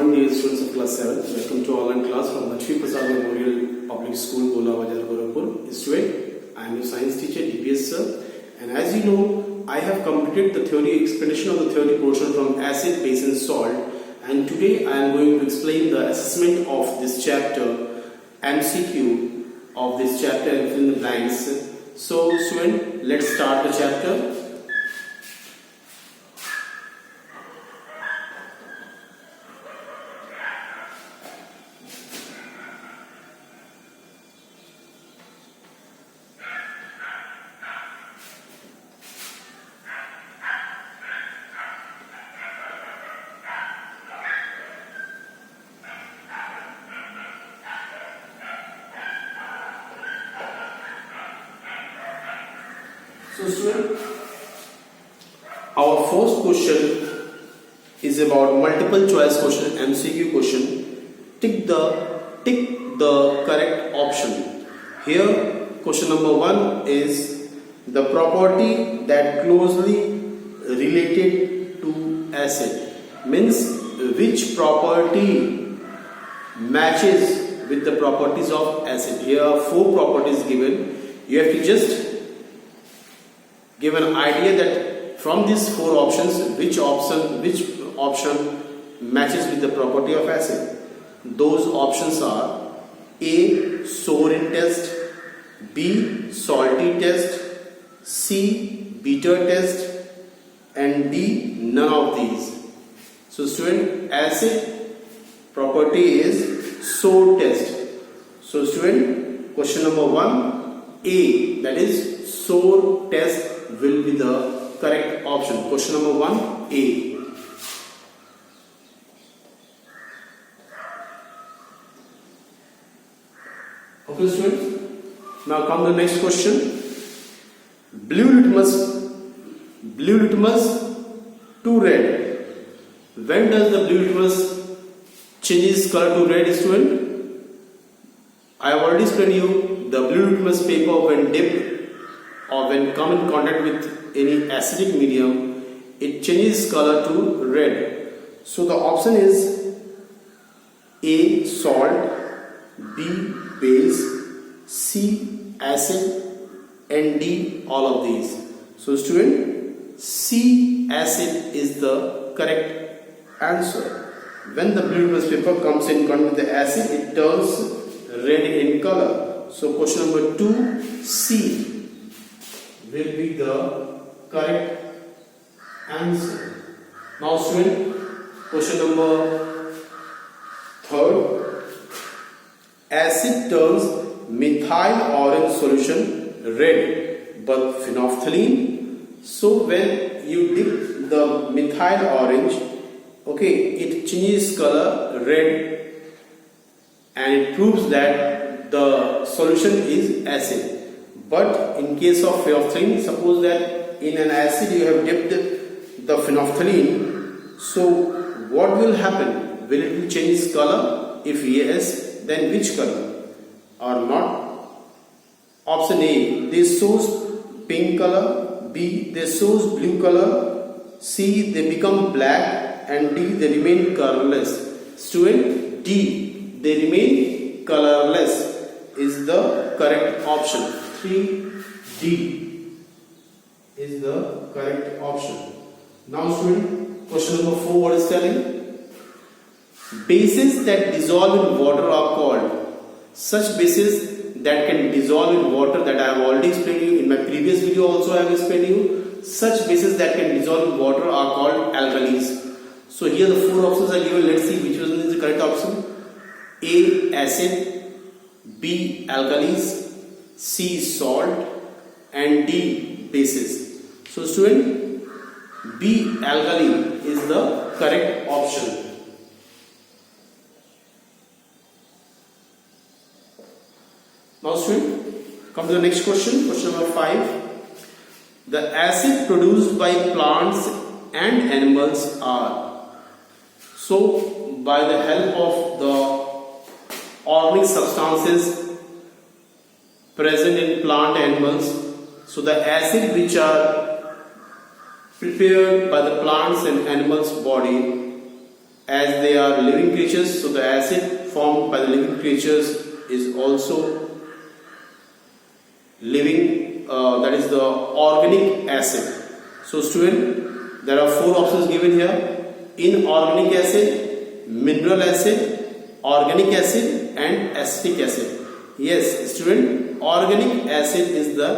morning, dear students of class 7. Welcome to online class from Lakshmi Prasad Memorial Public School, Bola Bajar, Gorakhpur. Student, I am your science teacher, DPS sir. And as you know, I have completed the theory explanation of the theory portion from acid, base and salt. And today I am going to explain the assessment of this chapter, MCQ of this chapter and fill in the blanks. So student, let's start the chapter. So student, our first question is about multiple choice question, MCQ question. Tick the correct option. Here question number 1 is the property that closely related to acid. Means which property matches with the properties of acid. Here are 4 properties given. You have to just give an idea that from these 4 options which option matches with the property of acid. Those options are A. Sorin test, B. Salty test, C. Bitter test, and D. None of these. So student, acid property is sour test. So student, question number 1 A, that is sour test, will be the correct option. Question number 1 A. Okay students, now come to the next question. Blue litmus to red. When does the blue litmus changes color to red, student? I have already explained you the blue litmus paper when dipped or when come in contact with any acidic medium, it changes color to red. So the option is A. Salt, B. Base, C. Acid, and D. All of these. So student, C. Acid is the correct answer. When the blue litmus paper comes in contact with the acid, it turns red in color. So question number 2 C will be the correct answer. Now student, question number 3. Acid turns methyl orange solution red but phenolphthalein. So when you dip the methyl orange, okay, it changes color red and it proves that the solution is acid. But in case of phenolphthalein, suppose that in an acid you have dipped the phenolphthalein, so what will happen? Will it change color? If yes, then which color? Or not? Option A, this shows pink color, B, this shows blue color, C, they become black, and D, they remain colorless. Student, D, they remain colorless is the correct option. 3D is the correct option. Now student, question number 4, what is telling? Bases that dissolve in water are called. Such bases that can dissolve in water, that I have already explained you in my previous video, also I have explained you. Such bases that can dissolve in water are called alkalis. So here the 4 options are given. Let's see which one is the correct option. A. Acid, B. Alkalis, C. Salt, and D. Bases. So student, B. Alkali is the correct option. Now student, come to the next question. Question number 5. The acid produced by plants and animals are. So by the help of the organic substances present in plant animals, so the acid which are prepared by the plants and animals body as they are living creatures, so the acid formed by the living creatures is also living, that is the organic acid. So student, there are 4 options given here: inorganic acid, mineral acid, organic acid and acetic acid. Yes student, organic acid is the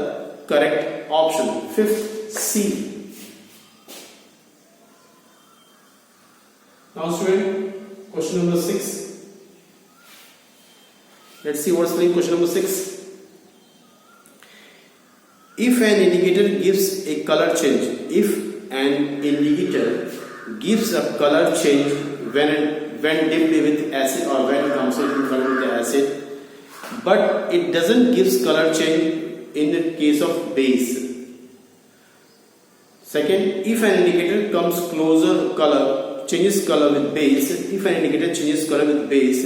correct option. 5th C. Now student, question number 6. Let's see what's in question number 6. If an indicator gives a color change, if an indicator gives a color change when dipped with acid or when it comes in contact with the acid, but it doesn't give color change in the case of base. Second, if an indicator comes closer changes color with base. If an indicator changes color with base,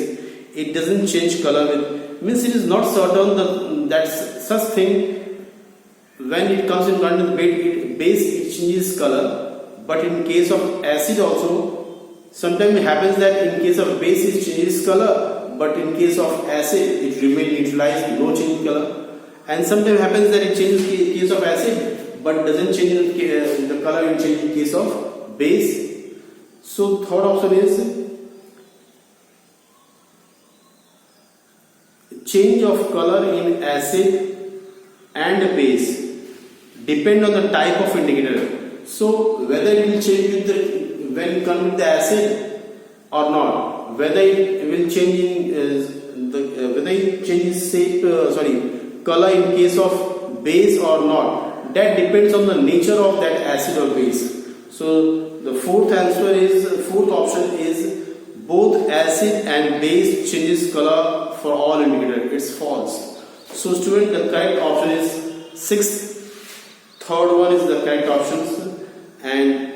it doesn't change color with, means it is not certain that such thing when it comes in contact with base it changes color. But in case of acid also, sometimes it happens that in case of base it changes color, but in case of acid it remains neutralized, no change in color. And sometimes happens that it changes in case of acid but doesn't change the color in case of base. So third option is change of color in acid and base depend on the type of indicator. So whether it will change with when it comes with the acid or not, whether it will change in whether it changes color in case of base or not, that depends on the nature of that acid or base. So the fourth option is both acid and base changes color for all indicator. It's false. So student, the correct option is 6th. Third one is the correct options, and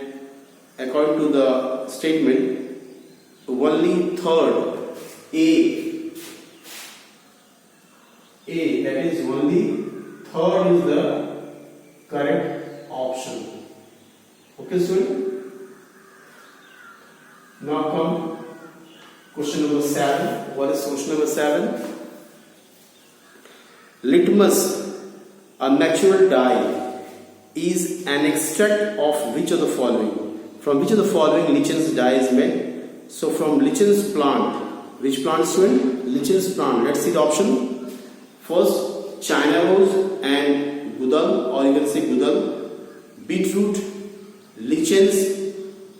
according to the statement, only third A, that is only third is the correct option. Okay student. Now come question number 7. What is question number 7? Litmus, a natural dye, is an extract of which of the following? From which of the following lichen's dye is made? So from lichen's plant. Which plant student? Lichen's plant. Let's see the option. First, China rose and gudal, or you can say gudal, beetroot, lichens,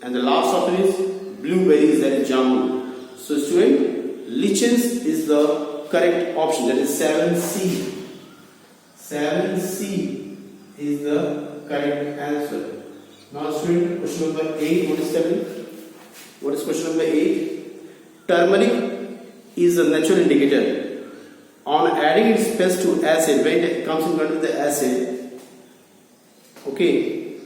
and the last option is blueberries, that is jamun. So student, lichens is the correct option, that is 7C. 7C is the correct answer. Now student, question number 8, what is telling? What is question number 8? Turmeric is a natural indicator. On adding its paste to acid, when it comes in contact with the acid, okay,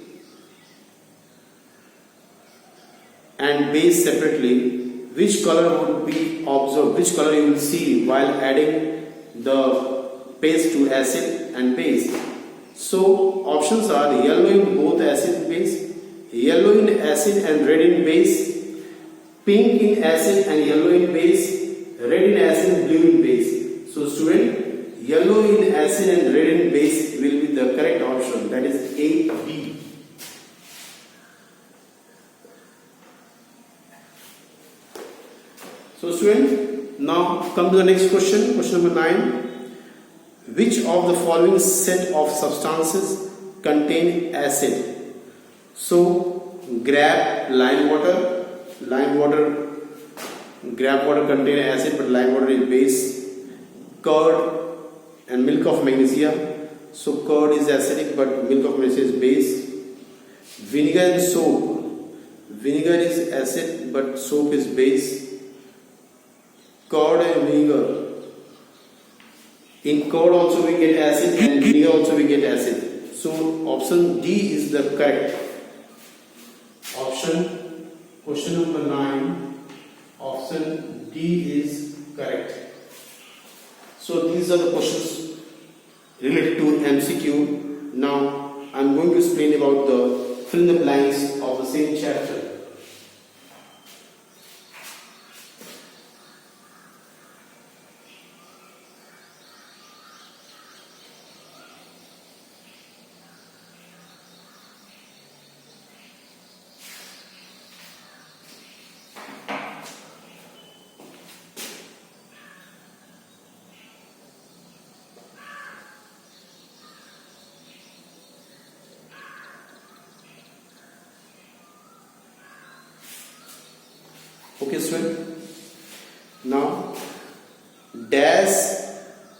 and base separately, which color would be observed, which color you will see while adding the paste to acid and base? So options are yellow in both acid and base, yellow in acid and red in base, pink in acid and yellow in base, red in acid and blue in base. So student, yellow in acid and red in base will be the correct option, that is A, B. So student, now come to the next question, question number 9. Which of the following set of substances contain acid? So grab, lime water, grab water contain acid but lime water is base. Curd and milk of magnesia, so curd is acidic but milk of magnesia is base. Vinegar and soap, vinegar is acid but soap is base. Curd and vinegar, in curd also we get acid and vinegar also we get acid. So option D is the correct option. Question number 9, option D is correct. So these are the questions related to MCQ. Now I am going to explain about the fill in the blanks of the same chapter. Okay, student. Now, dash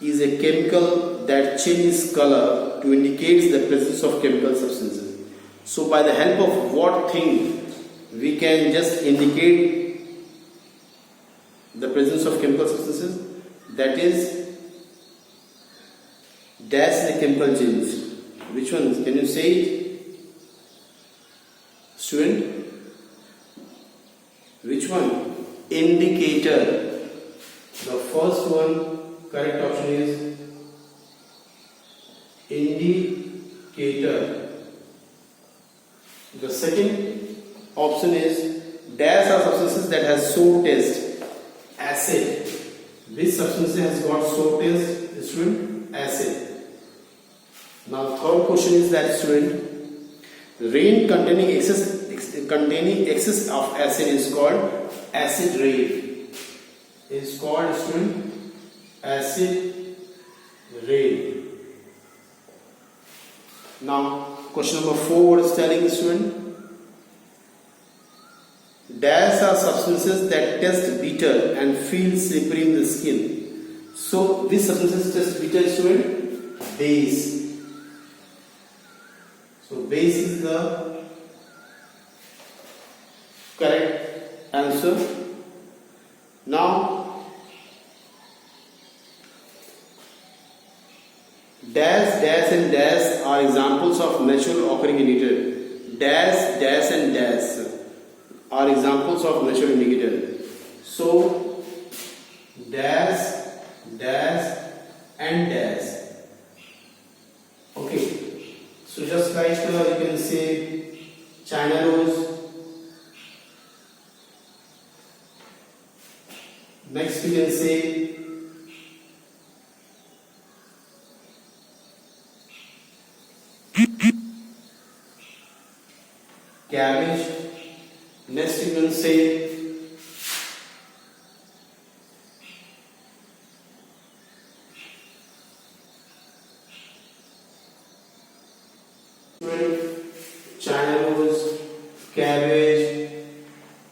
is a chemical that changes color to indicate the presence of chemical substances. So, by the help of what thing we can just indicate the presence of chemical substances? That is, dash is a chemical change. Which one? Can you say it, student? Which one? Indicator. The first one, correct option is indicator. The second option is dash are substances that has sour taste. Acid. Which substance has got sour taste? Student, acid. Now third question is that, student, rain containing excess of acid is called acid rain. Is called, student, acid rain. Now question number 4, what is telling, student? Dash are substances that taste bitter and feel slippery in the skin. So which substances taste bitter, student? Base. So base is the correct answer. Now, dash, dash and dash are examples of natural occurring indicator. Dash, dash and dash are examples of natural indicator. So, dash, dash and dash. Okay. So just like you can say China rose. Next you can say cabbage. Next you can say China rose, cabbage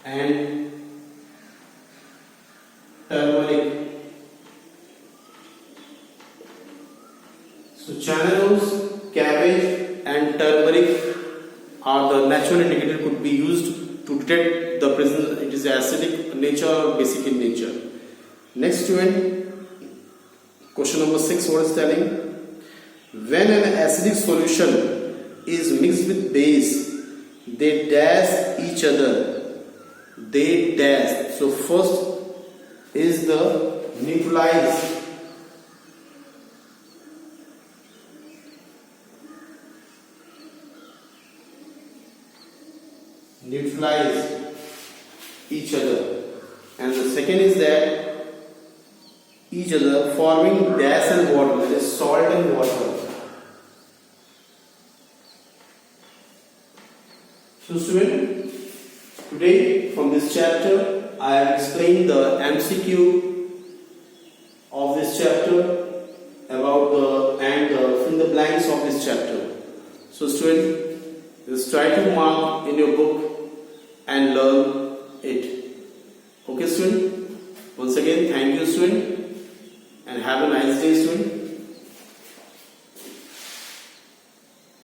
and turmeric. So China rose, cabbage and turmeric are the natural indicator could be used to detect the presence, it is acidic nature or basic in nature. Next, student, question number 6, what is telling? When an acidic solution is mixed with base, they dash each other. They dash. So first is the neutralize. Neutralize each other. And the second is that each other forming dash and water, that is salt and water. So student, today from this chapter I have explained the MCQ of this chapter about fill in the blanks of this chapter. So student, just try to mark in your book and learn it. Okay student? Once again, thank you student and have a nice day student.